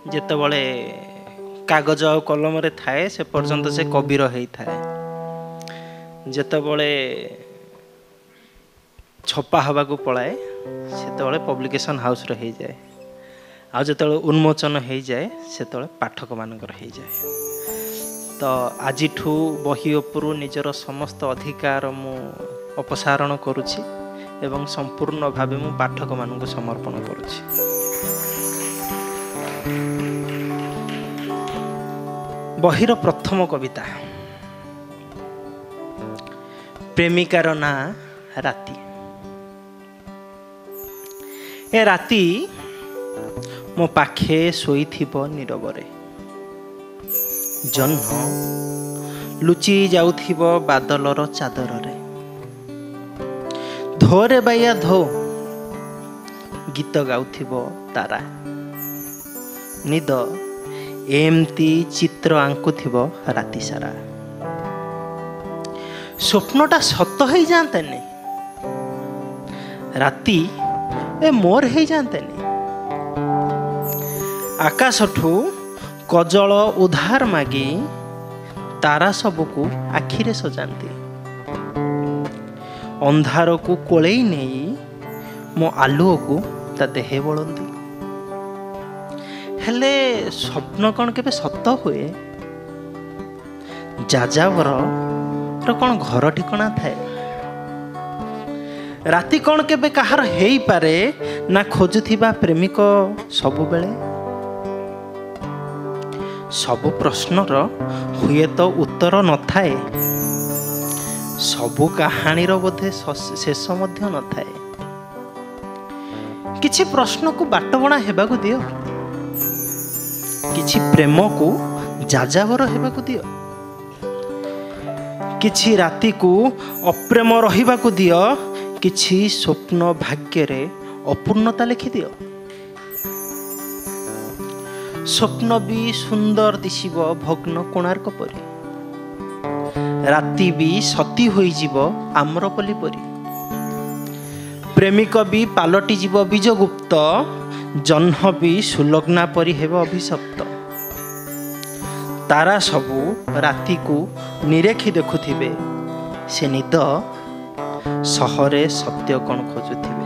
ଯେତେବେଳେ କାଗଜ ଆଉ କଲମରେ ଥାଏ ସେ ପର୍ଯ୍ୟନ୍ତ ସେ କବିର ହେଇଥାଏ। ଯେତେବେଳେ ଛପା ହେବାକୁ ପଳାଏ ସେତେବେଳେ ପବ୍ଲିକେସନ୍ ହାଉସ୍ର ହେଇଯାଏ। ଆଉ ଯେତେବେଳେ ଉନ୍ମୋଚନ ହେଇଯାଏ ସେତେବେଳେ ପାଠକମାନଙ୍କର ହେଇଯାଏ। ତ ଆଜିଠୁ ବହି ଉପରୁ ନିଜର ସମସ୍ତ ଅଧିକାର ମୁଁ ଅପସାରଣ କରୁଛି ଏବଂ ସମ୍ପୂର୍ଣ୍ଣ ଭାବେ ମୁଁ ପାଠକମାନଙ୍କୁ ସମର୍ପଣ କରୁଛି। ବହିର ପ୍ରଥମ କବିତା। ପ୍ରେମିକାର ନାଁ ରାତି। ଏ ରାତି ମୋ ପାଖେ ଶୋଇଥିବ ନୀରବରେ। ଜହ୍ନ ଲୁଚି ଯାଉଥିବ ବାଦଲର ଚାଦରରେ। ଧୋରେ ବାୟା ଧୋ ଗୀତ ଗାଉଥିବ ତାରା। ନିଦ ଏମିତି ଚିତ୍ର ଆଙ୍କୁଥିବ ରାତି ସାରା। ସ୍ୱପ୍ନଟା ସତ ହେଇଯାଆନ୍ତାନି, ରାତି ଏ ମୋର ହେଇଯାଆନ୍ତାନି। ଆକାଶଠୁ କଜଳ ଉଧାର ମାଗି ତାରା ସବୁକୁ ଆଖିରେ ସଜାନ୍ତି। ଅନ୍ଧାରକୁ କୋଳେଇ ନେଇ ମୋ ଆଲୁଅକୁ ତା ଦେହେ ବୋଳନ୍ତି। ହେଲେ ସ୍ୱପ୍ନ କ'ଣ କେବେ ସତ ହୁଏ? ଯାଯାବରର କ'ଣ ଘର ଠିକଣା ଥାଏ? ରାତି କ'ଣ କେବେ କାହାର ହେଇପାରେ ନା ଖୋଜୁଥିବା ପ୍ରେମିକ ସବୁବେଳେ? ସବୁ ପ୍ରଶ୍ନର ହୁଏତ ଉତ୍ତର ନଥାଏ, ସବୁ କାହାଣୀର ବୋଧେ ଶେଷ ମଧ୍ୟ ନଥାଏ। କିଛି ପ୍ରଶ୍ନକୁ ବାଟବଣା ହେବାକୁ ଦିଅ, କିଛି ପ୍ରେମକୁ ଯାଯାବର ହେବାକୁ ଦିଅ, କିଛି ରାତିକୁ ଅପ୍ରେମ ରହିବାକୁ ଦିଅ, କିଛି ସ୍ୱପ୍ନ ଭାଗ୍ୟରେ ଅପୂର୍ଣ୍ଣତା ଲେଖିଦିଅ। ସ୍ୱପ୍ନ ବି ସୁନ୍ଦର ଦିଶିବ ଭଗ୍ନ କୋଣାର୍କ ପରି। ରାତି ବି ସତୀ ହୋଇଯିବ ଆମ୍ରପଲ୍ଲୀ ପରି। ପ୍ରେମିକ ବି ପାଲଟିଯିବ ବୀଜଗୁପ୍ତ, ଜହ୍ନ ବି ସୁଲଗ୍ନା ପରି ହେବ ଅଭିଶପ୍ତ। ତାରା ସବୁ ରାତିକୁ ନିରେଖି ଦେଖୁଥିବେ, ସେ ନିଦ ସହରେ ସତ୍ୟ କ'ଣ ଖୋଜୁଥିବେ।